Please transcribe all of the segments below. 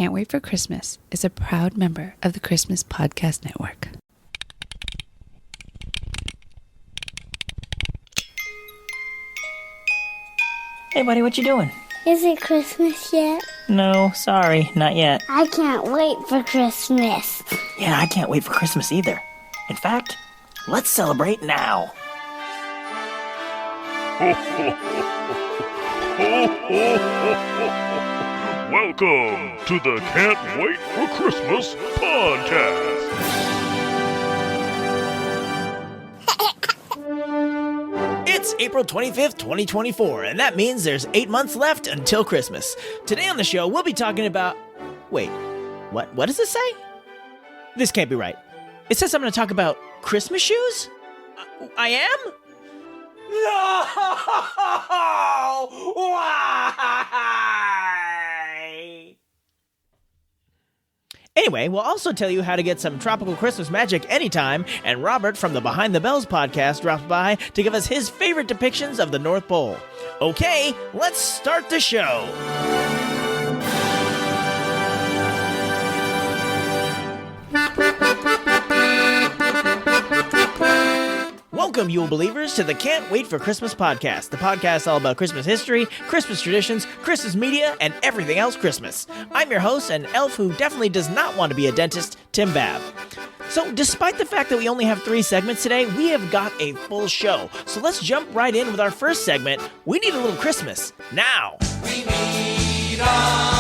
Can't Wait for Christmas is a proud member of the Christmas Podcast Network. Hey buddy, what you doing? Is it Christmas yet? No, sorry, not yet. I can't wait for Christmas. Yeah, I can't wait for Christmas either. In fact, let's celebrate now. Welcome to the Can't Wait for Christmas podcast. It's April 25th, 2024, and that means there's 8 months left until Christmas. Today on the show, we'll be talking about... Wait, what does this say? This can't be right. It says I'm going to talk about Christmas shoes? I am? No! Why? Anyway, we'll also tell you how to get some tropical Christmas magic anytime, and Robert from the Behind the Bells podcast drops by to give us his favorite depictions of the North Pole. Okay, let's start the show. Welcome, Yule Believers, to the Can't Wait for Christmas podcast, the podcast all about Christmas history, Christmas traditions, Christmas media, and everything else Christmas. I'm your host, an elf who definitely does not want to be a dentist, Tim Babb. So, despite the fact that we only have 3 segments today, we have got a full show. So let's jump right in with our first segment, We Need a Little Christmas, now. We need a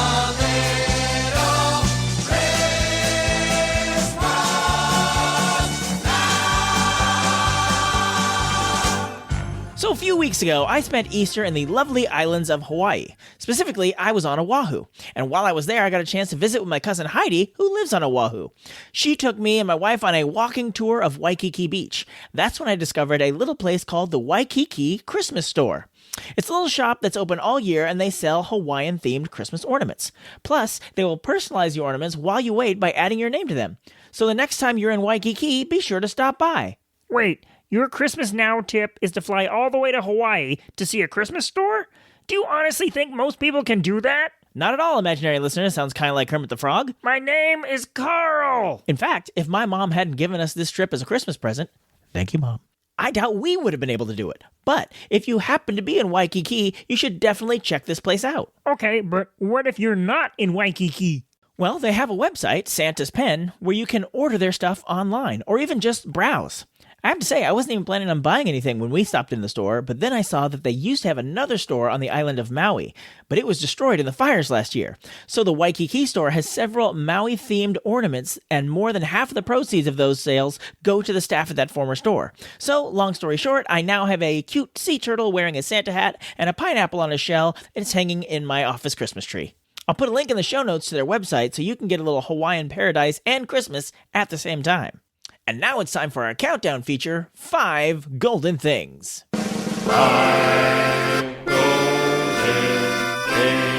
So a few weeks ago, I spent Easter in the lovely islands of Hawaii. Specifically, I was on Oahu. And while I was there, I got a chance to visit with my cousin Heidi, who lives on Oahu. She took me and my wife on a walking tour of Waikiki Beach. That's when I discovered a little place called the Waikiki Christmas Store. It's a little shop that's open all year, and they sell Hawaiian-themed Christmas ornaments. Plus, they will personalize your ornaments while you wait by adding your name to them. So the next time you're in Waikiki, be sure to stop by. Wait, your Christmas Now tip is to fly all the way to Hawaii to see a Christmas store? Do you honestly think most people can do that? Not at all, imaginary listener. Sounds kind of like Kermit the Frog. My name is Carl! In fact, if my mom hadn't given us this trip as a Christmas present, thank you, Mom, I doubt we would have been able to do it. But if you happen to be in Waikiki, you should definitely check this place out. Okay, but what if you're not in Waikiki? Well, they have a website, Santa's Pen, where you can order their stuff online or even just browse. I have to say, I wasn't even planning on buying anything when we stopped in the store, but then I saw that they used to have another store on the island of Maui, but it was destroyed in the fires last year. So the Waikiki store has several Maui-themed ornaments, and more than half of the proceeds of those sales go to the staff at that former store. So, long story short, I now have a cute sea turtle wearing a Santa hat and a pineapple on a shell, and it's hanging in my office Christmas tree. I'll put a link in the show notes to their website so you can get a little Hawaiian paradise and Christmas at the same time. And now it's time for our countdown feature, 5 Golden Things. 5 Golden Things.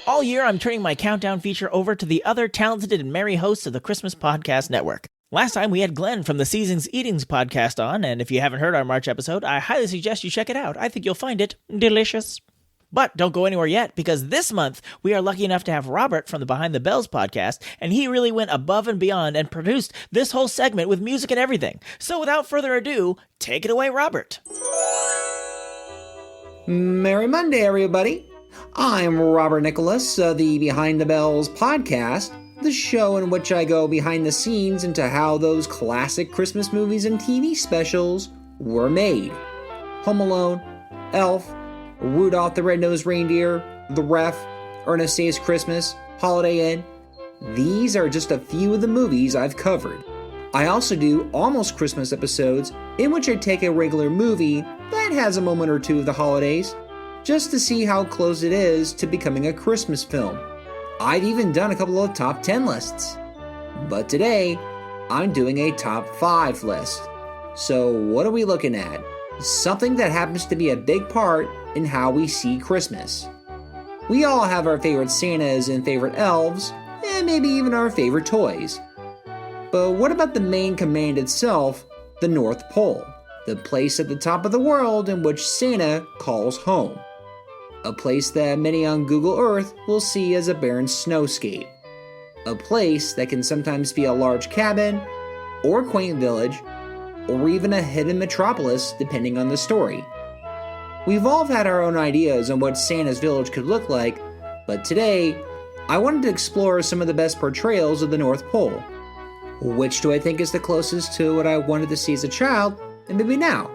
All year, I'm turning my countdown feature over to the other talented and merry hosts of the Christmas Podcast Network. Last time, we had Glenn from the Seasons Eatings podcast on, and if you haven't heard our March episode, I highly suggest you check it out. I think you'll find it delicious. But don't go anywhere yet, because this month, we are lucky enough to have Robert from the Behind the Bells podcast, and he really went above and beyond and produced this whole segment with music and everything. So without further ado, take it away, Robert. Merry Monday, everybody. I'm Robert Nicholas of the Behind the Bells podcast, the show in which I go behind the scenes into how those classic Christmas movies and TV specials were made. Home Alone, Elf, Rudolph the Red-Nosed Reindeer, The Ref, Ernest Saves Christmas, Holiday Inn. These are just a few of the movies I've covered. I also do Almost Christmas episodes in which I take a regular movie that has a moment or two of the holidays, just to see how close it is to becoming a Christmas film. I've even done a couple of top 10 lists. But today, I'm doing a top 5 list. So what are we looking at? Something that happens to be a big part in how we see Christmas. We all have our favorite Santas and favorite elves, and maybe even our favorite toys. But what about the main command itself, the North Pole, the place at the top of the world in which Santa calls home? a place that many on Google Earth will see as a barren snowscape, a place that can sometimes be a large cabin, or a quaint village, or even a hidden metropolis depending on the story. We've all had our own ideas on what Santa's village could look like, but today, I wanted to explore some of the best portrayals of the North Pole. Which do I think is the closest to what I wanted to see as a child, and maybe now?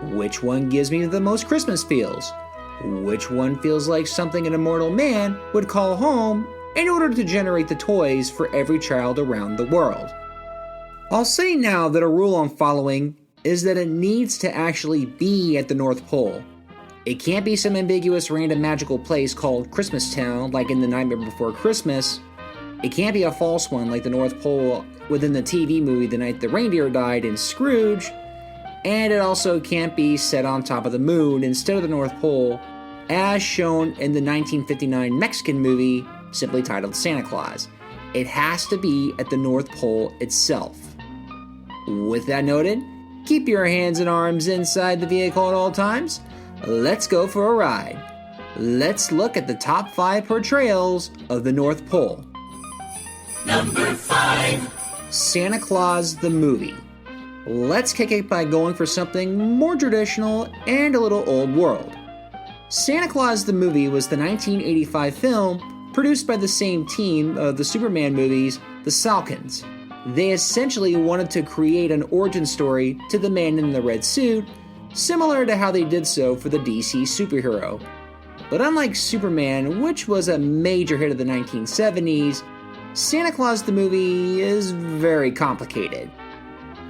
Which one gives me the most Christmas feels? Which one feels like something an immortal man would call home in order to generate the toys for every child around the world? I'll say now that a rule I'm following is that it needs to actually be at the North Pole. It can't be some ambiguous random magical place called Christmas Town like in The Nightmare Before Christmas. It can't be a false one like the North Pole within the TV movie The Night the Reindeer Died in Scrooge. And it also can't be set on top of the moon instead of the North Pole, as shown in the 1959 Mexican movie simply titled Santa Claus. It has to be at the North Pole itself. With that noted, keep your hands and arms inside the vehicle at all times. Let's go for a ride. Let's look at the top 5 portrayals of the North Pole. Number 5. Santa Claus the movie. Let's kick it by going for something more traditional and a little old world. Santa Claus the movie was the 1985 film produced by the same team of the Superman movies, the Salkinds. They essentially wanted to create an origin story to the man in the red suit, similar to how they did so for the DC superhero. But unlike Superman, which was a major hit of the 1970s, Santa Claus the movie is very complicated.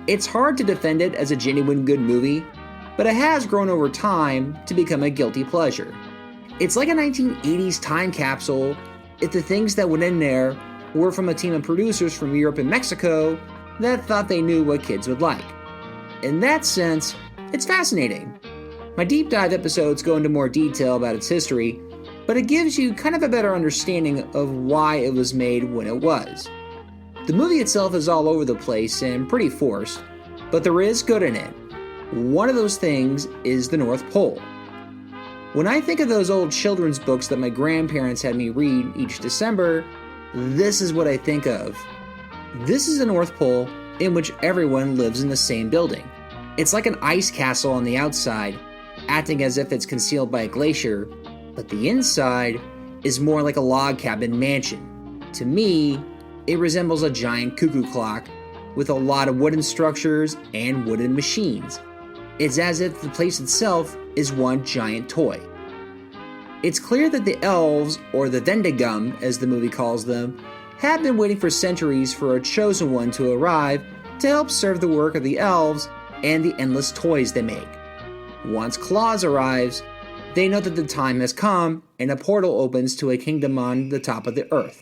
It's hard to defend it as a genuine good movie, but it has grown over time to become a guilty pleasure. It's like a 1980s time capsule if the things that went in there were from a team of producers from Europe and Mexico that thought they knew what kids would like. In that sense, it's fascinating. My deep dive episodes go into more detail about its history, but it gives you kind of a better understanding of why it was made when it was. The movie itself is all over the place and pretty forced, but there is good in it. One of those things is the North Pole. When I think of those old children's books that my grandparents had me read each December, this is what I think of. This is the North Pole in which everyone lives in the same building. It's like an ice castle on the outside, acting as if it's concealed by a glacier, but the inside is more like a log cabin mansion. To me, it resembles a giant cuckoo clock with a lot of wooden structures and wooden machines. It's as if the place itself is one giant toy. It's clear that the elves, or the Vendigum as the movie calls them, have been waiting for centuries for a chosen one to arrive to help serve the work of the elves and the endless toys they make. Once Claus arrives, they know that the time has come and a portal opens to a kingdom on the top of the earth.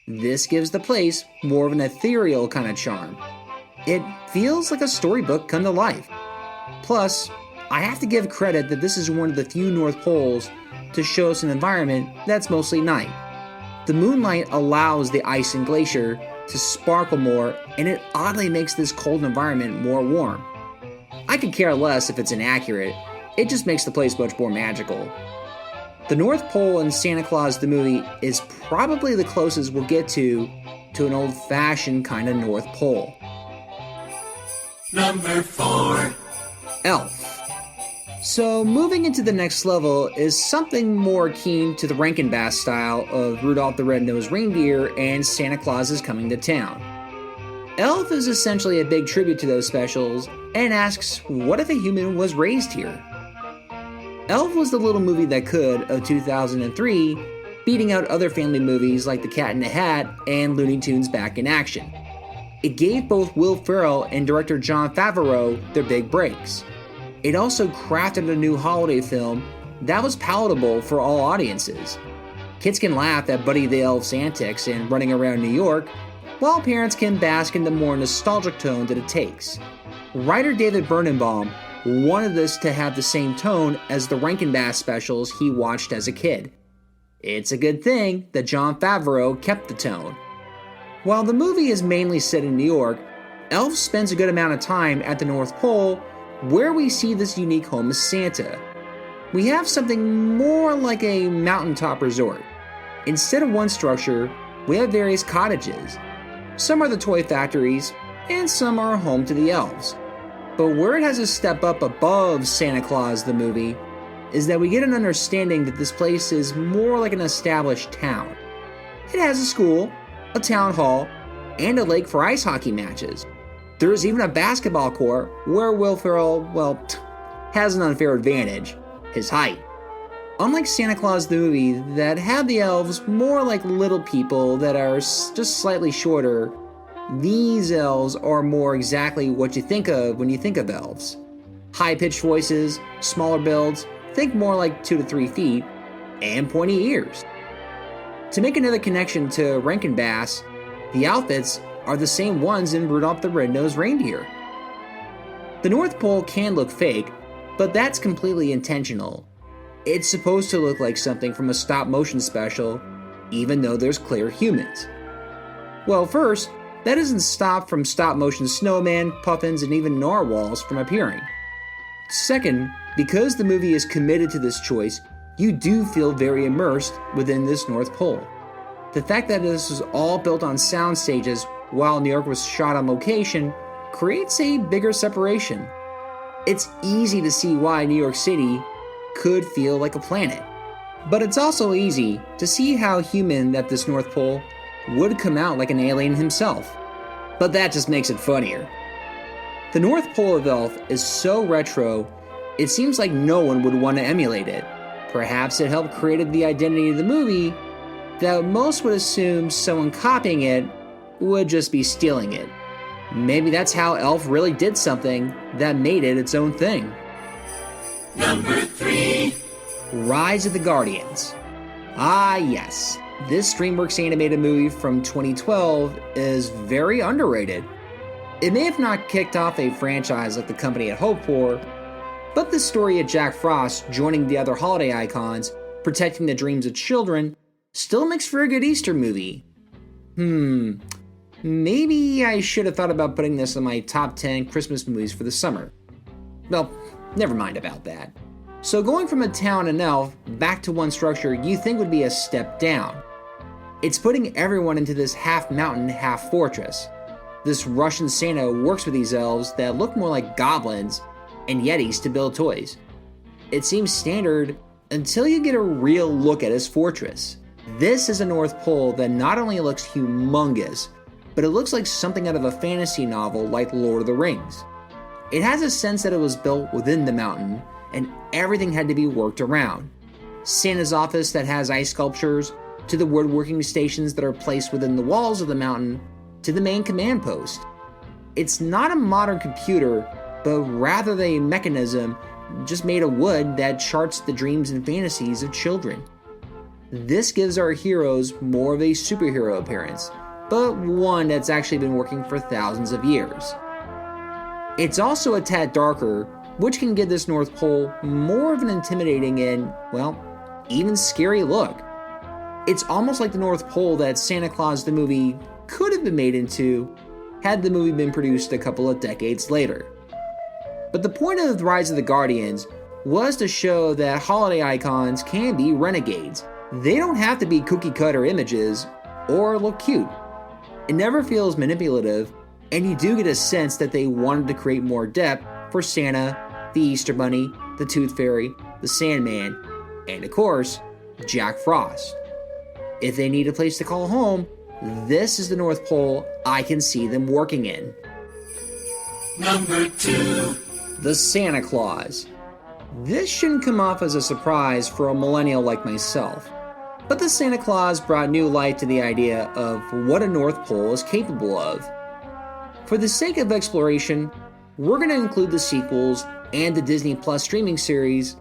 This gives the place more of an ethereal kind of charm. It feels like a storybook come to life. Plus, I have to give credit that this is one of the few North Poles to show us an environment that's mostly night. The moonlight allows the ice and glacier to sparkle more, and it oddly makes this cold environment more warm. I could care less if it's inaccurate, it just makes the place much more magical. The North Pole in Santa Claus the movie is probably the closest we'll get to an old-fashioned kind of North Pole. Number 4. Elf. So moving into the next level is something more keen to the Rankin-Bass style of Rudolph the Red-Nosed Reindeer and Santa Claus is Coming to Town. Elf is essentially a big tribute to those specials and asks, what if a human was raised here? Elf was the little movie that could of 2003, beating out other family movies like The Cat in the Hat and Looney Tunes Back in Action. It gave both Will Ferrell and director Jon Favreau their big breaks. It also crafted a new holiday film that was palatable for all audiences. Kids can laugh at Buddy the Elf's antics and running around New York, while parents can bask in the more nostalgic tone that it takes. Writer David Birnbaum wanted this to have the same tone as the Rankin-Bass specials he watched as a kid. It's a good thing that Jon Favreau kept the tone. While the movie is mainly set in New York, Elf spends a good amount of time at the North Pole, where we see this unique home of Santa. we have something more like a mountaintop resort. Instead of one structure, we have various cottages. Some are the toy factories, and some are home to the elves. But where it has a step up above Santa Claus the movie is that we get an understanding that this place is more like an established town. It has a school, a town hall, and a lake for ice hockey matches. There is even a basketball court where Will Ferrell, has an unfair advantage, his height. Unlike Santa Claus the movie that had the elves more like little people that are just slightly shorter, these elves are more exactly what you think of when you think of elves. High-pitched voices, smaller builds, think more like 2 to 3 feet, and pointy ears. To make another connection to Rankin Bass, the outfits are the same ones in Rudolph the Red-Nosed Reindeer. The North Pole can look fake, but that's completely intentional. It's supposed to look like something from a stop-motion special, even though there's clear humans. Well, first, that doesn't stop from stop-motion snowmen, puffins, and even narwhals from appearing. Second, because the movie is committed to this choice, you do feel very immersed within this North Pole. The fact that this was all built on sound stages while New York was shot on location creates a bigger separation. It's easy to see why New York City could feel like a planet. But it's also easy to see how human that this North Pole would come out like an alien himself. But that just makes it funnier. The North Pole of Elf is so retro, it seems like no one would want to emulate it. Perhaps it helped create the identity of the movie that most would assume someone copying it would just be stealing it. Maybe that's how Elf really did something that made it its own thing. Number 3. Rise of the Guardians. Ah yes, this DreamWorks animated movie from 2012 is very underrated. It may have not kicked off a franchise like the company had hoped for, but the story of Jack Frost joining the other holiday icons, protecting the dreams of children, still makes for a good Easter movie. Maybe I should have thought about putting this in my top 10 Christmas movies for the summer. Well, never mind about that. So going from a town and elf back to one structure you think would be a step down. It's putting everyone into this half mountain, half fortress. This Russian Santa works with these elves that look more like goblins and yetis to build toys. It seems standard until you get a real look at his fortress. This is a North Pole that not only looks humongous, but it looks like something out of a fantasy novel like Lord of the Rings. It has a sense that it was built within the mountain, and everything had to be worked around. Santa's office that has ice sculptures, to the woodworking stations that are placed within the walls of the mountain, to the main command post. It's not a modern computer, but rather a mechanism just made of wood that charts the dreams and fantasies of children. This gives our heroes more of a superhero appearance, but one that's actually been working for thousands of years. It's also a tad darker, which can give this North Pole more of an intimidating and, even scary look. It's almost like the North Pole that Santa Claus the movie could have been made into had the movie been produced a couple of decades later. But the point of the Rise of the Guardians was to show that holiday icons can be renegades. They don't have to be cookie-cutter images or look cute. It never feels manipulative, and you do get a sense that they wanted to create more depth for Santa, the Easter Bunny, the Tooth Fairy, the Sandman, and of course, Jack Frost. If they need a place to call home, this is the North Pole I can see them working in. Number 2. The Santa Claus. This shouldn't come off as a surprise for a millennial like myself, but the Santa Claus brought new light to the idea of what a North Pole is capable of. For the sake of exploration, we're going to include the sequels and the Disney Plus streaming series.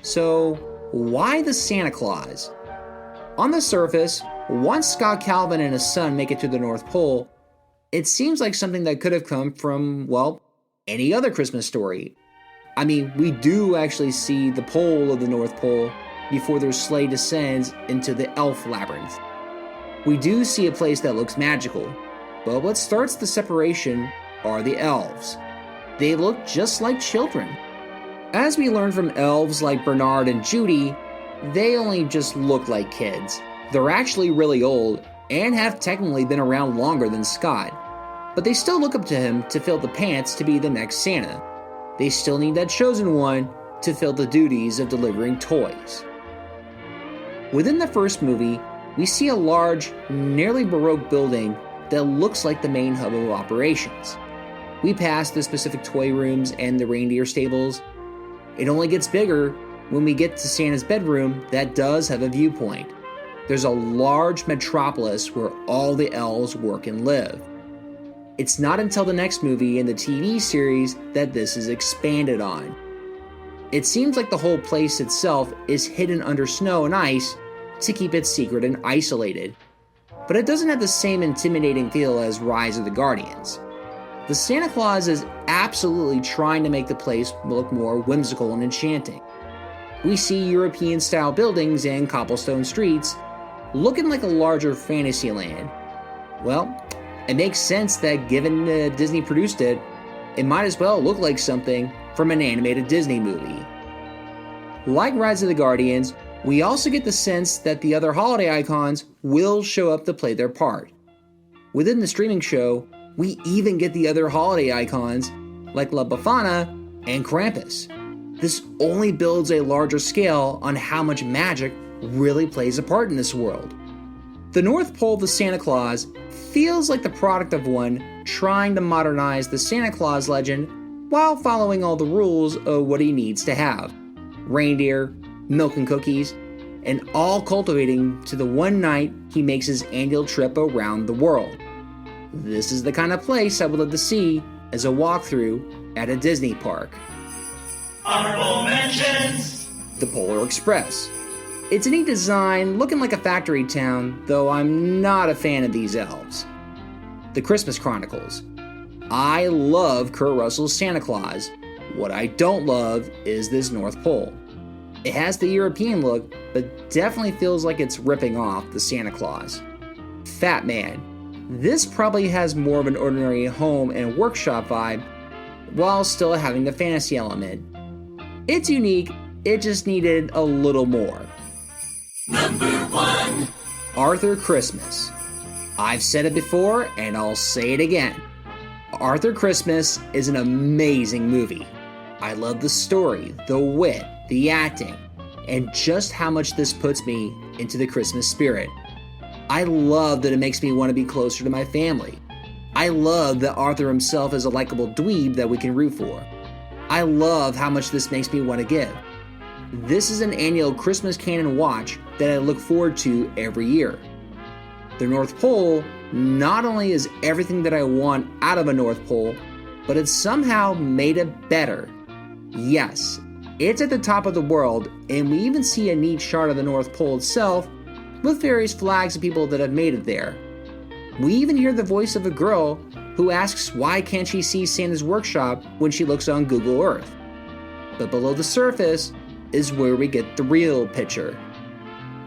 So, why the Santa Claus? On the surface, once Scott Calvin and his son make it to the North Pole, it seems like something that could have come from, any other Christmas story. I mean, we do actually see the pole of the North Pole before their sleigh descends into the elf labyrinth. We do see a place that looks magical, but what starts the separation are the elves. They look just like children. As we learn from elves like Bernard and Judy, they only just look like kids. They're actually really old and have technically been around longer than Scott, but they still look up to him to fill the pants to be the next Santa. They still need that chosen one to fill the duties of delivering toys. Within the first movie, we see a large, nearly Baroque building that looks like the main hub of operations. We pass the specific toy rooms and the reindeer stables. It only gets bigger when we get to Santa's bedroom that does have a viewpoint. There's a large metropolis where all the elves work and live. It's not until the next movie in the TV series that this is expanded on. It seems like the whole place itself is hidden under snow and ice to keep it secret and isolated, but it doesn't have the same intimidating feel as Rise of the Guardians. The Santa Claus is absolutely trying to make the place look more whimsical and enchanting. We see European-style buildings and cobblestone streets looking like a larger fantasy land. Well, it makes sense that given Disney produced it, it might as well look like something from an animated Disney movie. Like Rise of the Guardians, we also get the sense that the other holiday icons will show up to play their part. Within the streaming show, we even get the other holiday icons like La Befana and Krampus. This only builds a larger scale on how much magic really plays a part in this world. The North Pole of the Santa Claus feels like the product of one trying to modernize the Santa Claus legend while following all the rules of what he needs to have. Reindeer, milk and cookies, and all cultivating to the one night he makes his annual trip around the world. This is the kind of place I would love to see as a walkthrough at a Disney park. Honorable mentions. The Polar Express. It's a neat design, looking like a factory town, though I'm not a fan of these elves. The Christmas Chronicles. I love Kurt Russell's Santa Claus. What I don't love is this North Pole. It has the European look, but definitely feels like it's ripping off the Santa Claus. Fat Man. This probably has more of an ordinary home and workshop vibe, while still having the fantasy element. It's unique, it just needed a little more. Number 1. Arthur Christmas. I've said it before, and I'll say it again. Arthur Christmas is an amazing movie. I love the story, the wit, the acting, and just how much this puts me into the Christmas spirit. I love that it makes me want to be closer to my family. I love that Arthur himself is a likable dweeb that we can root for. I love how much this makes me want to give. This is an annual Christmas canon watch that I look forward to every year. The North Pole not only is everything that I want out of a North Pole, but it's somehow made it better. Yes, it's at the top of the world, and we even see a neat shot of the North Pole itself with various flags of people that have made it there. We even hear the voice of a girl who asks why can't she see Santa's workshop when she looks on Google Earth. But below the surface is where we get the real picture.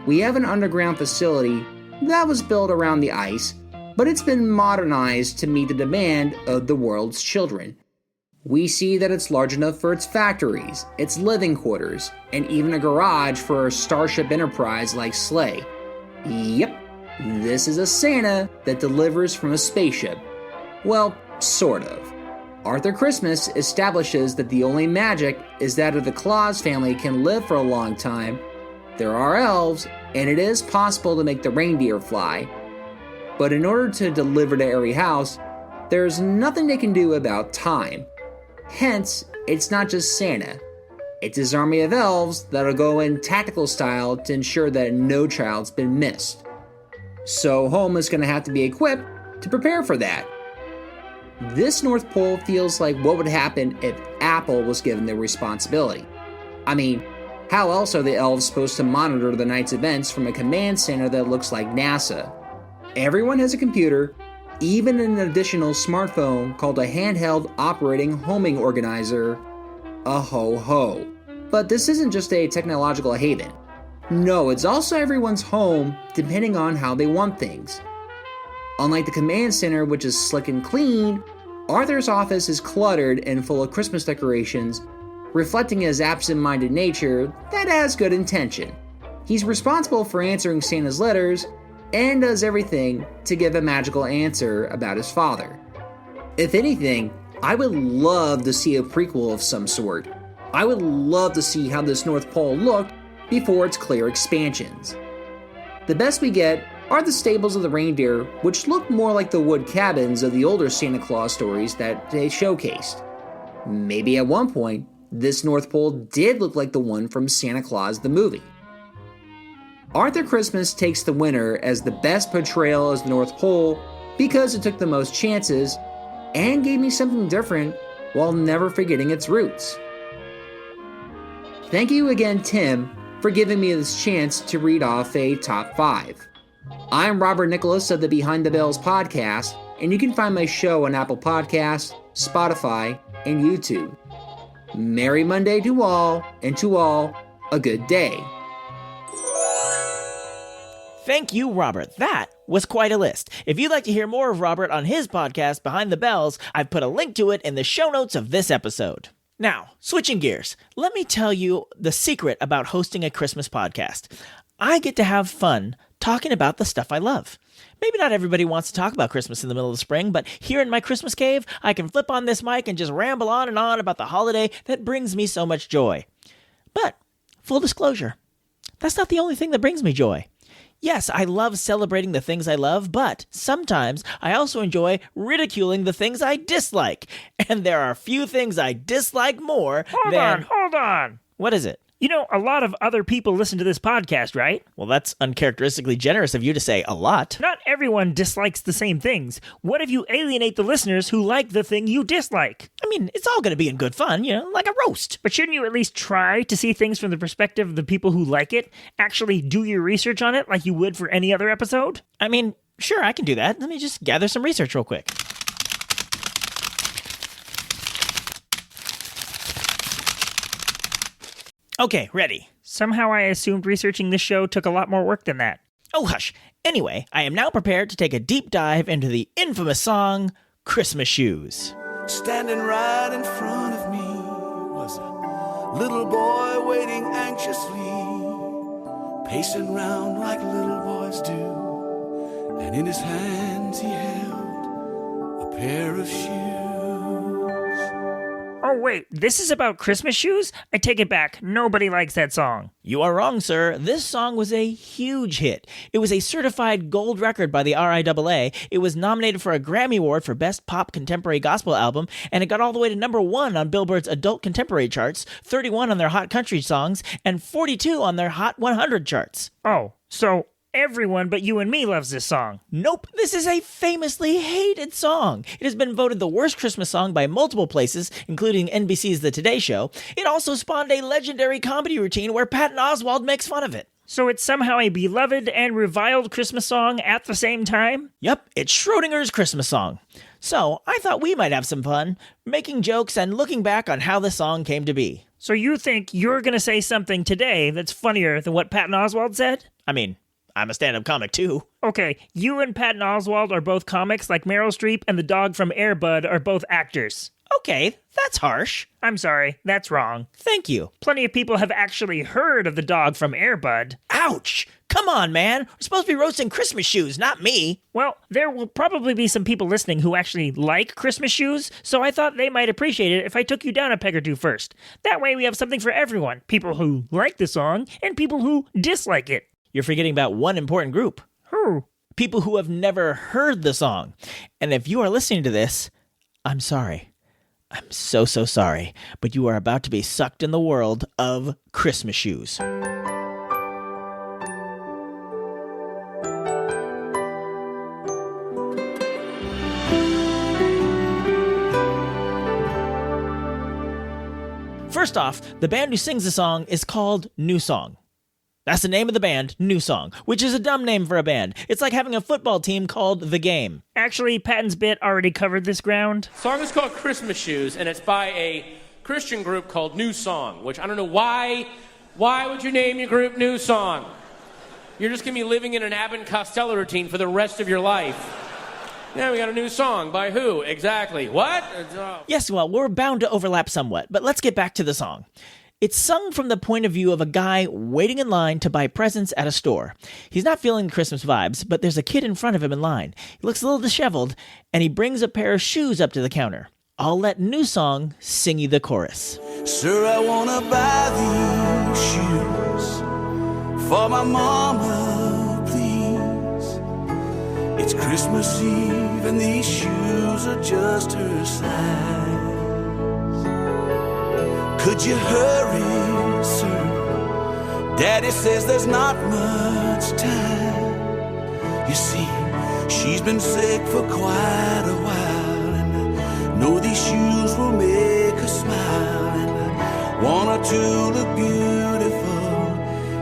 We have an underground facility that was built around the ice, but it's been modernized to meet the demand of the world's children. We see that it's large enough for its factories, its living quarters, and even a garage for a Starship Enterprise like sleigh. Yep, this is a Santa that delivers from a spaceship. Well, sort of. Arthur Christmas establishes that the only magic is that if the Claus family can live for a long time, there are elves, and it is possible to make the reindeer fly. But in order to deliver to every house, there's nothing they can do about time. Hence, it's not just Santa. It's his army of elves that'll go in tactical style to ensure that no child's been missed. So home is going to have to be equipped to prepare for that. This North Pole feels like what would happen if Apple was given the responsibility. I mean, how else are the elves supposed to monitor the night's events from a command center that looks like NASA? Everyone has a computer, even an additional smartphone called a handheld operating homing organizer, a ho-ho. But this isn't just a technological haven. No, it's also everyone's home depending on how they want things. Unlike the command center, which is slick and clean, Arthur's office is cluttered and full of Christmas decorations, reflecting his absent-minded nature that has good intention. He's responsible for answering Santa's letters and does everything to give a magical answer about his father. If anything, I would love to see a prequel of some sort. I would love to see how this North Pole looked before its clear expansions. The best we get are the stables of the reindeer, which look more like the wood cabins of the older Santa Claus stories that they showcased. Maybe at one point, this North Pole did look like the one from Santa Claus the movie. Arthur Christmas takes the winner as the best portrayal as the North Pole because it took the most chances and gave me something different while never forgetting its roots. Thank you again, Tim, for giving me this chance to read off a top 5. I'm Robert Nicholas of the Behind the Bells podcast, and you can find my show on Apple Podcasts, Spotify, and YouTube. Merry Monday to all, and to all, a good day. Thank you, Robert. That was quite a list. If you'd like to hear more of Robert on his podcast, Behind the Bells, I've put a link to it in the show notes of this episode. Now, switching gears, let me tell you the secret about hosting a Christmas podcast. I get to have fun talking about the stuff I love. Maybe not everybody wants to talk about Christmas in the middle of the spring, but here in my Christmas cave, I can flip on this mic and just ramble on and on about the holiday that brings me so much joy. But, full disclosure, that's not the only thing that brings me joy. Yes, I love celebrating the things I love, but sometimes I also enjoy ridiculing the things I dislike. And there are few things I dislike more than... Hold on. What is it? You know, a lot of other people listen to this podcast, right? Well, that's uncharacteristically generous of you to say a lot. Not everyone dislikes the same things. What if you alienate the listeners who like the thing you dislike? I mean, it's all going to be in good fun, like a roast. But shouldn't you at least try to see things from the perspective of the people who like it? Actually do your research on it like you would for any other episode? I mean, sure, I can do that. Let me just gather some research real quick. Okay, ready. Somehow I assumed researching this show took a lot more work than that. Oh, hush. Anyway, I am now prepared to take a deep dive into the infamous song, Christmas Shoes. Standing right in front of me was a little boy waiting anxiously, pacing round like little boys do, and in his hands he held a pair of shoes. Oh, wait, this is about Christmas shoes? I take it back. Nobody likes that song. You are wrong, sir. This song was a huge hit. It was a certified gold record by the RIAA. It was nominated for a Grammy Award for Best Pop Contemporary Gospel Album, and it got all the way to number 1 on Billboard's Adult Contemporary charts, 31 on their Hot Country songs, and 42 on their Hot 100 charts. Oh, so everyone but you and me loves this song. Nope, this is a famously hated song. It has been voted the worst Christmas song by multiple places, including NBC's The Today Show. It also spawned a legendary comedy routine where Patton Oswalt makes fun of it. So it's somehow a beloved and reviled Christmas song at the same time? Yep, it's Schrodinger's Christmas song. So I thought we might have some fun, making jokes and looking back on how the song came to be. So you think you're going to say something today that's funnier than what Patton Oswalt said? I mean, I'm a stand-up comic, too. Okay, you and Patton Oswalt are both comics like Meryl Streep and the dog from Air Bud are both actors. Okay, that's harsh. I'm sorry, that's wrong. Thank you. Plenty of people have actually heard of the dog from Air Bud. Ouch! Come on, man. We're supposed to be roasting Christmas shoes, not me. Well, there will probably be some people listening who actually like Christmas shoes, so I thought they might appreciate it if I took you down a peg or two first. That way we have something for everyone. People who like the song and people who dislike it. You're forgetting about one important group. Who? People who have never heard the song. And if you are listening to this, I'm sorry. I'm so sorry. But you are about to be sucked in the world of Christmas shoes. First off, the band who sings the song is called NewSong. That's the name of the band, NewSong, which is a dumb name for a band. It's like having a football team called The Game. Actually, Patton's bit already covered this ground. The song is called Christmas Shoes, and it's by a Christian group called NewSong, which I don't know why. Why would you name your group NewSong? You're just going to be living in an Abbott and Costello routine for the rest of your life. Yeah, we got a new song. By who? Exactly. What? Yes, well, we're bound to overlap somewhat, but let's get back to the song. It's sung from the point of view of a guy waiting in line to buy presents at a store. He's not feeling the Christmas vibes, but there's a kid in front of him in line. He looks a little disheveled, and he brings a pair of shoes up to the counter. I'll let NewSong sing you the chorus. Sir, I wanna buy these shoes for my mama, please. It's Christmas Eve and these shoes are just her size. Could you hurry, sir? Daddy says there's not much time. You see, she's been sick for quite a while, and I know these shoes will make her smile, and I want her to look beautiful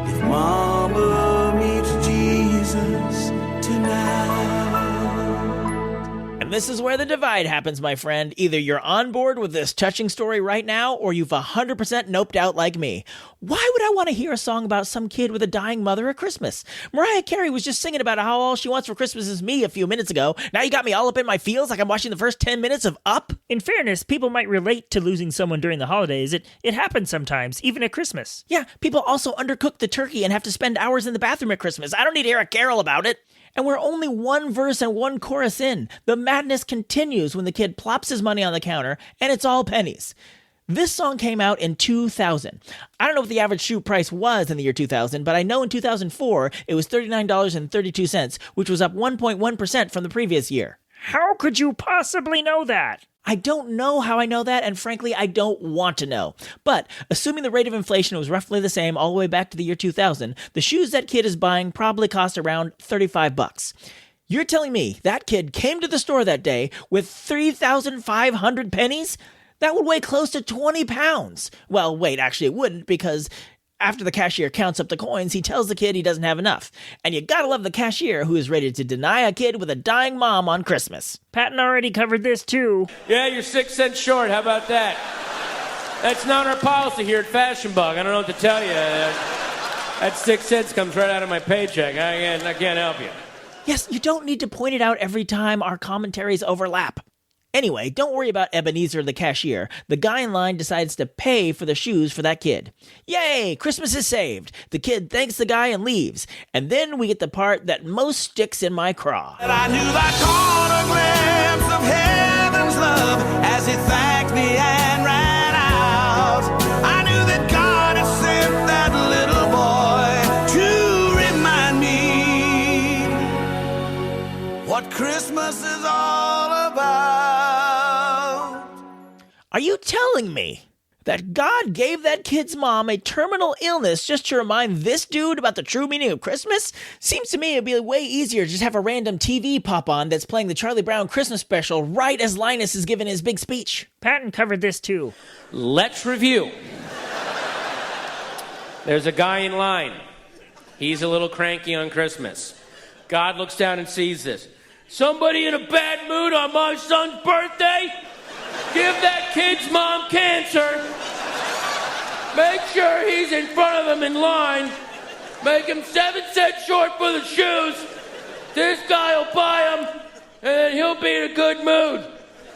if Mama meets Jesus tonight. And this is where the divide happens, my friend. Either you're on board with this touching story right now, or you've 100% noped out like me. Why would I want to hear a song about some kid with a dying mother at Christmas? Mariah Carey was just singing about how all she wants for Christmas is me a few minutes ago. Now you got me all up in my feels like I'm watching the first 10 minutes of Up? In fairness, people might relate to losing someone during the holidays. It happens sometimes, even at Christmas. Yeah, people also undercook the turkey and have to spend hours in the bathroom at Christmas. I don't need to hear a carol about it. And we're only one verse and one chorus in. The madness continues when the kid plops his money on the counter, and it's all pennies. This song came out in 2000. I don't know what the average shoe price was in the year 2000, but I know in 2004 it was $39.32, which was up 1.1% from the previous year. How could you possibly know that? I don't know how I know that, and frankly, I don't want to know. But assuming the rate of inflation was roughly the same all the way back to the year 2000, the shoes that kid is buying probably cost around $35. You're telling me that kid came to the store that day with 3,500 pennies? That would weigh close to 20 pounds. Well, wait, actually it wouldn't, because after the cashier counts up the coins, he tells the kid he doesn't have enough. And you gotta love the cashier who is ready to deny a kid with a dying mom on Christmas. Patton already covered this too. Yeah, you're 6 cents short. How about that? That's not our policy here at Fashion Bug. I don't know what to tell you. That 6 cents comes right out of my paycheck. I can't help you. Yes, you don't need to point it out every time our commentaries overlap. Anyway, don't worry about Ebenezer the cashier. The guy in line decides to pay for the shoes for that kid. Yay! Christmas is saved. The kid thanks the guy and leaves. And then we get the part that most sticks in my craw. And I knew that caught a glimpse of heaven's love as he thanked me and ran out. I knew that God had sent that little boy to remind me what Christmas is all about. Are you telling me that God gave that kid's mom a terminal illness just to remind this dude about the true meaning of Christmas? Seems to me it'd be way easier to just have a random TV pop on that's playing the Charlie Brown Christmas special right as Linus is giving his big speech. Patton covered this too. Let's review. There's a guy in line. He's a little cranky on Christmas. God looks down and sees this. Somebody in a bad mood on my son's birthday? Give that kid's mom cancer. Make sure he's in front of him in line. Make him 7 cents short for the shoes. This guy will buy them, and then he'll be in a good mood.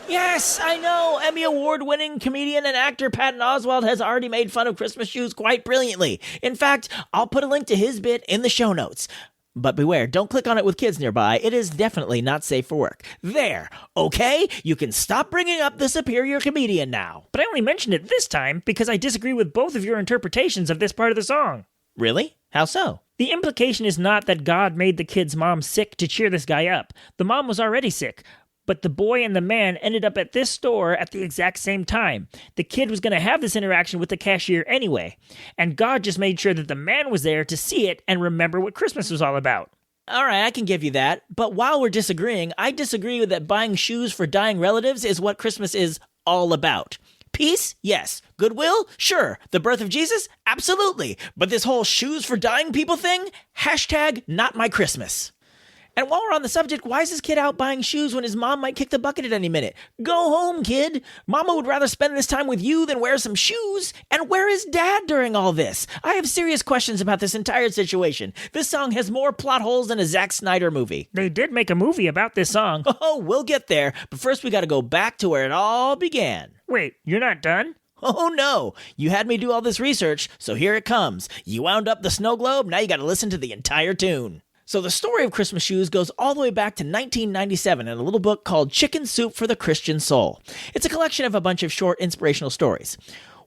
Yes, I know. Emmy Award-winning comedian and actor Patton Oswalt has already made fun of Christmas shoes quite brilliantly. In fact, I'll put a link to his bit in the show notes. But beware, don't click on it with kids nearby. It is definitely not safe for work. There, okay? You can stop bringing up the superior comedian now. But I only mentioned it this time because I disagree with both of your interpretations of this part of the song. Really? How so? The implication is not that God made the kid's mom sick to cheer this guy up. The mom was already sick. But the boy and the man ended up at this store at the exact same time. The kid was going to have this interaction with the cashier anyway. And God just made sure that the man was there to see it and remember what Christmas was all about. All right, I can give you that. But while we're disagreeing, I disagree with that buying shoes for dying relatives is what Christmas is all about. Peace? Yes. Goodwill? Sure. The birth of Jesus? Absolutely. But this whole shoes for dying people thing? # not my Christmas. And while we're on the subject, why is this kid out buying shoes when his mom might kick the bucket at any minute? Go home, kid. Mama would rather spend this time with you than wear some shoes. And where is Dad during all this? I have serious questions about this entire situation. This song has more plot holes than a Zack Snyder movie. They did make a movie about this song. Oh, we'll get there. But first we gotta go back to where it all began. Wait, you're not done? Oh no, you had me do all this research, so here it comes. You wound up the snow globe, now you gotta listen to the entire tune. So the story of Christmas shoes goes all the way back to 1997 in a little book called Chicken Soup for the Christian Soul. It's a collection of a bunch of short inspirational stories.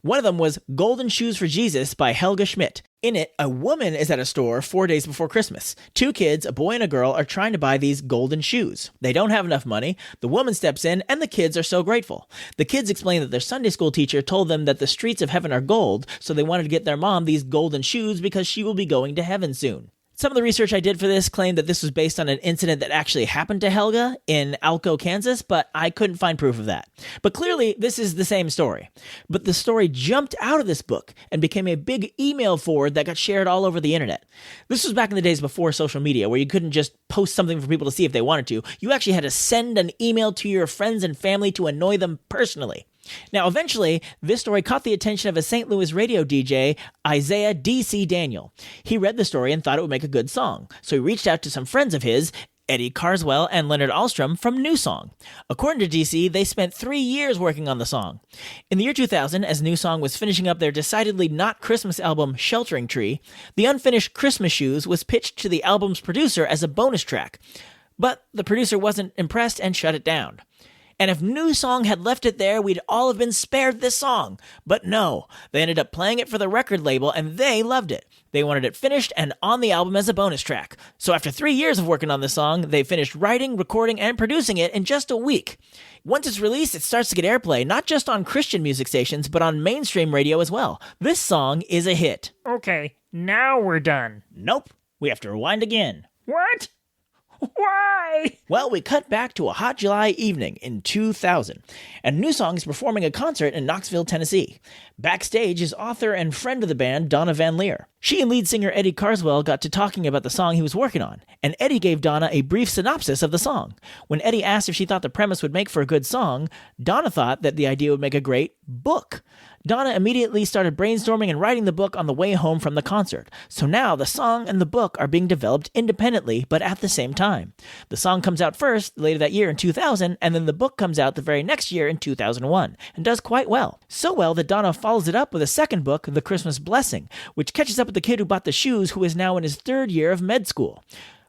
One of them was Golden Shoes for Jesus by Helga Schmidt. In it, a woman is at a store 4 days before Christmas. 2 kids, a boy and a girl, are trying to buy these golden shoes. They don't have enough money. The woman steps in, and the kids are so grateful. The kids explain that their Sunday school teacher told them that the streets of heaven are gold, so they wanted to get their mom these golden shoes because she will be going to heaven soon. Some of the research I did for this claimed that this was based on an incident that actually happened to Helga in Alco, Kansas, but I couldn't find proof of that. But clearly, this is the same story. But the story jumped out of this book and became a big email forward that got shared all over the internet. This was back in the days before social media, where you couldn't just post something for people to see if they wanted to. You actually had to send an email to your friends and family to annoy them personally. Now, eventually, this story caught the attention of a St. Louis radio DJ, Isaiah D.C. Daniel. He read the story and thought it would make a good song, so he reached out to some friends of his, Eddie Carswell and Leonard Ahlstrom from NewSong. According to DC, they spent 3 years working on the song. In the year 2000, as NewSong was finishing up their decidedly not Christmas album Sheltering Tree, the unfinished Christmas Shoes was pitched to the album's producer as a bonus track. But the producer wasn't impressed and shut it down. And if NewSong had left it there, we'd all have been spared this song. But no, they ended up playing it for the record label, and they loved it. They wanted it finished and on the album as a bonus track. So after 3 years of working on the song, they finished writing, recording, and producing it in just a week. Once it's released, it starts to get airplay, not just on Christian music stations, but on mainstream radio as well. This song is a hit. Okay, now we're done. Nope, we have to rewind again. What? Why? Well, we cut back to a hot July evening in 2000, and NewSong is performing a concert in Knoxville, Tennessee. Backstage is author and friend of the band, Donna Van Leer. She and lead singer Eddie Carswell got to talking about the song he was working on, and Eddie gave Donna a brief synopsis of the song. When Eddie asked if she thought the premise would make for a good song, Donna thought that the idea would make a great book. Donna immediately started brainstorming and writing the book on the way home from the concert. So now the song and the book are being developed independently, but at the same time. The song comes out first, later that year in 2000, and then the book comes out the very next year in 2001, and does quite well. So well that Donna follows it up with a second book, The Christmas Blessing, which catches up with the kid who bought the shoes, who is now in his 3rd year of med school.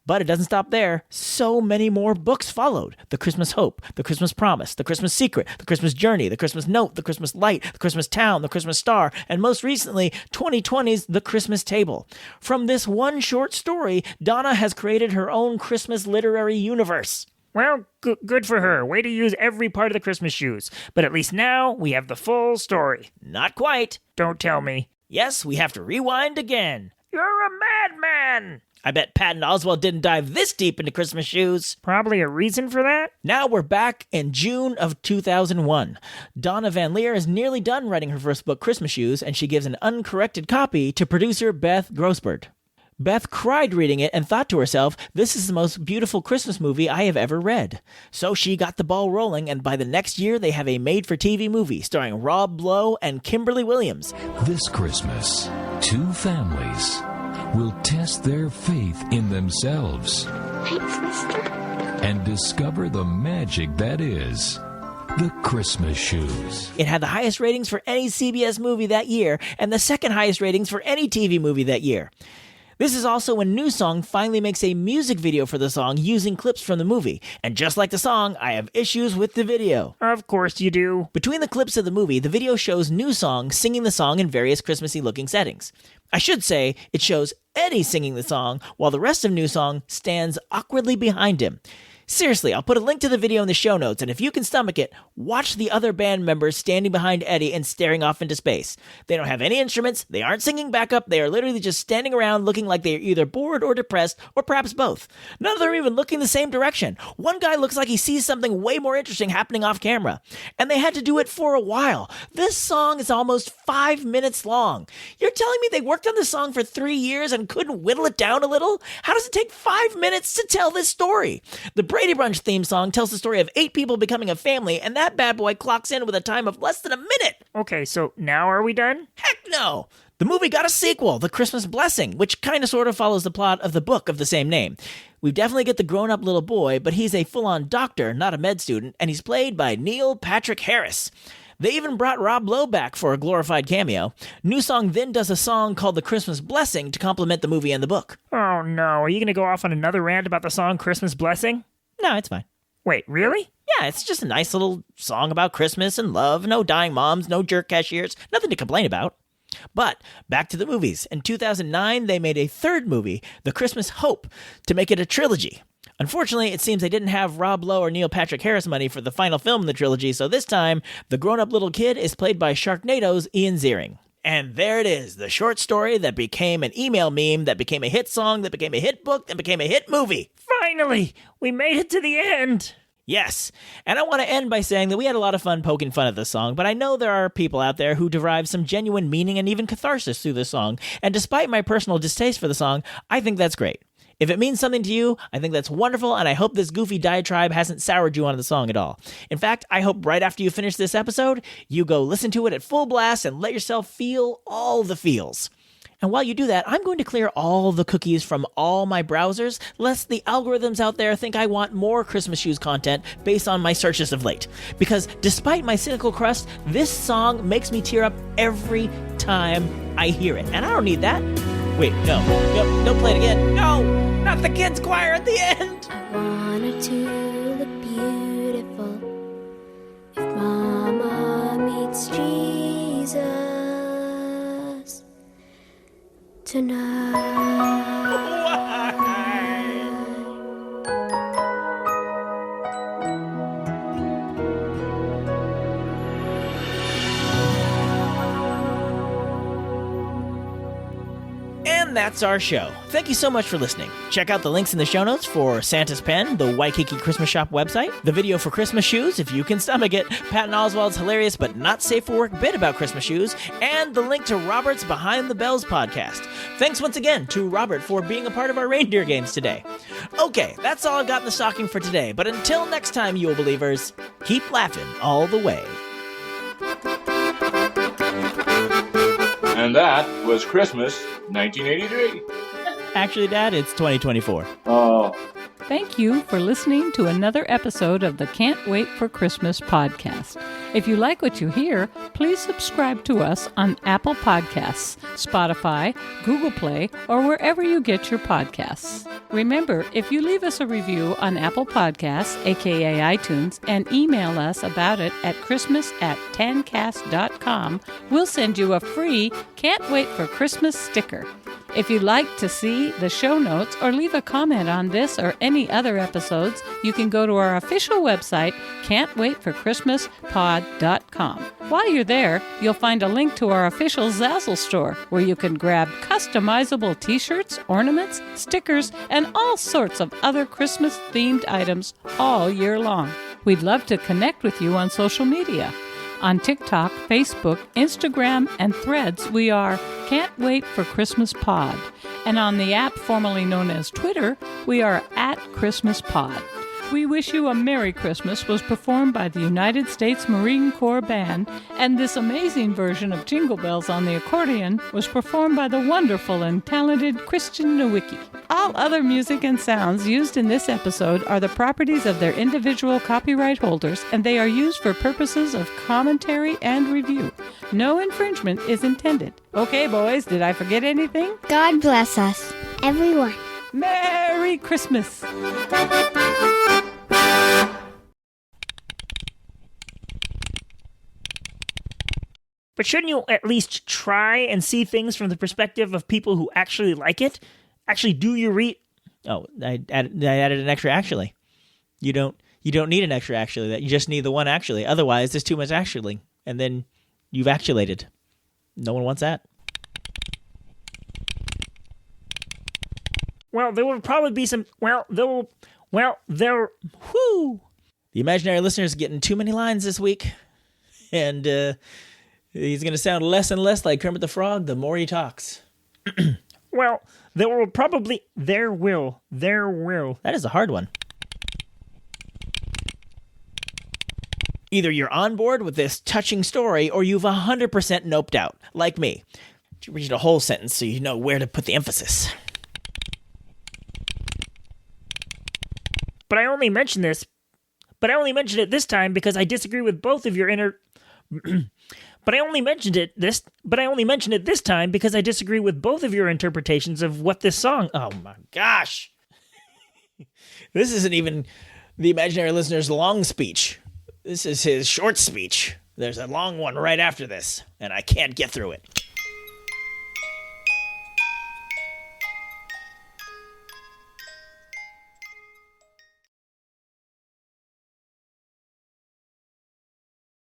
But it doesn't stop there. So many more books followed. The Christmas Hope, The Christmas Promise, The Christmas Secret, The Christmas Journey, The Christmas Note, The Christmas Light, The Christmas Town, The Christmas Star, and most recently, 2020's The Christmas Table. From this one short story, Donna has created her own Christmas literary universe. Well, good for her. Way to use every part of the Christmas shoes. But at least now we have the full story. Not quite. Don't tell me. Yes, we have to rewind again. You're a madman! I bet Patton Oswalt didn't dive this deep into Christmas shoes. Probably a reason for that? Now we're back in June of 2001. Donna Van Leer is nearly done writing her first book, Christmas Shoes, and she gives an uncorrected copy to producer Beth Grossberg. Beth cried reading it and thought to herself, this is the most beautiful Christmas movie I have ever read. So she got the ball rolling, and by the next year they have a made-for-TV movie starring Rob Lowe and Kimberly Williams. This Christmas, 2 families will test their faith in themselves. Thanks, mister. And discover the magic that is the Christmas Shoes. It had the highest ratings for any CBS movie that year, and the second highest ratings for any TV movie that year. This is also when NewSong finally makes a music video for the song using clips from the movie. And just like the song, I have issues with the video. Of course you do. Between the clips of the movie, the video shows NewSong singing the song in various Christmassy-looking settings. I should say, it shows Eddie singing the song, while the rest of NewSong stands awkwardly behind him. Seriously, I'll put a link to the video in the show notes, and if you can stomach it, watch the other band members standing behind Eddie and staring off into space. They don't have any instruments, they aren't singing backup, they are literally just standing around looking like they are either bored or depressed, or perhaps both. None of them are even looking the same direction. One guy looks like he sees something way more interesting happening off camera. And they had to do it for a while. This song is almost 5 minutes long. You're telling me they worked on this song for 3 years and couldn't whittle it down a little? How does it take 5 minutes to tell this story? The Brady Bunch theme song tells the story of 8 people becoming a family, and that bad boy clocks in with a time of less than a minute. Okay, so now are we done? Heck no! The movie got a sequel, The Christmas Blessing, which kind of sort of follows the plot of the book of the same name. We definitely get the grown-up little boy, but he's a full-on doctor, not a med student, and he's played by Neil Patrick Harris. They even brought Rob Lowe back for a glorified cameo. NewSong then does a song called The Christmas Blessing to complement the movie and the book. Oh no, are you going to go off on another rant about the song Christmas Blessing? No, it's fine. Wait, really? Yeah, it's just a nice little song about Christmas and love. No dying moms, no jerk cashiers, nothing to complain about. But back to the movies. In 2009, they made a third movie, The Christmas Hope, to make it a trilogy. Unfortunately, it seems they didn't have Rob Lowe or Neil Patrick Harris money for the final film in the trilogy, so this time, the grown-up little kid is played by Sharknado's Ian Ziering. And there it is, the short story that became an email meme, that became a hit song, that became a hit book, that became a hit movie. Finally! We made it to the end! Yes, and I want to end by saying that we had a lot of fun poking fun at this song, but I know there are people out there who derive some genuine meaning and even catharsis through this song, and despite my personal distaste for the song, I think that's great. If it means something to you, I think that's wonderful, and I hope this goofy diatribe hasn't soured you on the song at all. In fact, I hope right after you finish this episode, you go listen to it at full blast and let yourself feel all the feels. And while you do that, I'm going to clear all the cookies from all my browsers, lest the algorithms out there think I want more Christmas Shoes content based on my searches of late. Because despite my cynical crust, this song makes me tear up every time I hear it. And I don't need that. Wait, no, don't play it again. No, not the kids' choir at the end. I want her to look beautiful if Mama meets Jesus tonight. And that's our show. Thank you so much for listening. Check out the links in the show notes for Santa's Pen, the Waikiki Christmas Shop website, the video for Christmas shoes, if you can stomach it, Patton Oswalt's hilarious but not safe for work bit about Christmas shoes, and the link to Robert's Behind the Bells podcast. Thanks once again to Robert for being a part of our reindeer games today. Okay, that's all I've got in the stocking for today, but until next time, you believers, keep laughing all the way. And that was Christmas 1983. Actually, Dad, it's 2024. Oh. Thank you for listening to another episode of the Can't Wait for Christmas podcast. If you like what you hear, please subscribe to us on Apple Podcasts, Spotify, Google Play, or wherever you get your podcasts. Remember, if you leave us a review on Apple Podcasts, aka iTunes, and email us about it at christmas@tancast.com, we'll send you a free Can't Wait for Christmas sticker. If you'd like to see the show notes or leave a comment on this or any other episodes, you can go to our official website, can'twaitforchristmaspod.com. While you're there, you'll find a link to our official Zazzle store, where you can grab customizable t-shirts, ornaments, stickers, and all sorts of other Christmas-themed items all year long. We'd love to connect with you on social media. On TikTok, Facebook, Instagram, and Threads, we are Can't Wait for Christmas Pod. And on the app formerly known as Twitter, we are @ChristmasPod. We Wish You a Merry Christmas was performed by the United States Marine Corps Band, and this amazing version of Jingle Bells on the accordion was performed by the wonderful and talented Christian Nowicki. All other music and sounds used in this episode are the properties of their individual copyright holders, and they are used for purposes of commentary and review. No infringement is intended. Okay, boys, did I forget anything? God bless us, everyone. Merry Christmas! But shouldn't you at least try and see things from the perspective of people who actually like it? Actually do your Oh, I added an extra actually. You don't need an extra actually. That you just need the one actually. Otherwise, there's too much actually, and then you've actuated. No one wants that. Well, there will probably be some. The imaginary listener's getting too many lines this week, and he's going to sound less and less like Kermit the Frog the more he talks. Well, there will. That is a hard one. Either you're on board with this touching story, or you've 100% noped out, like me. You read a whole sentence so you know where to put the emphasis. But I only mention it this time because I disagree with both of your But I only mentioned it this time because I disagree with both of your interpretations of what this song. Oh my gosh. This isn't even the imaginary listener's long speech. This is his short speech. There's a long one right after this, and I can't get through it.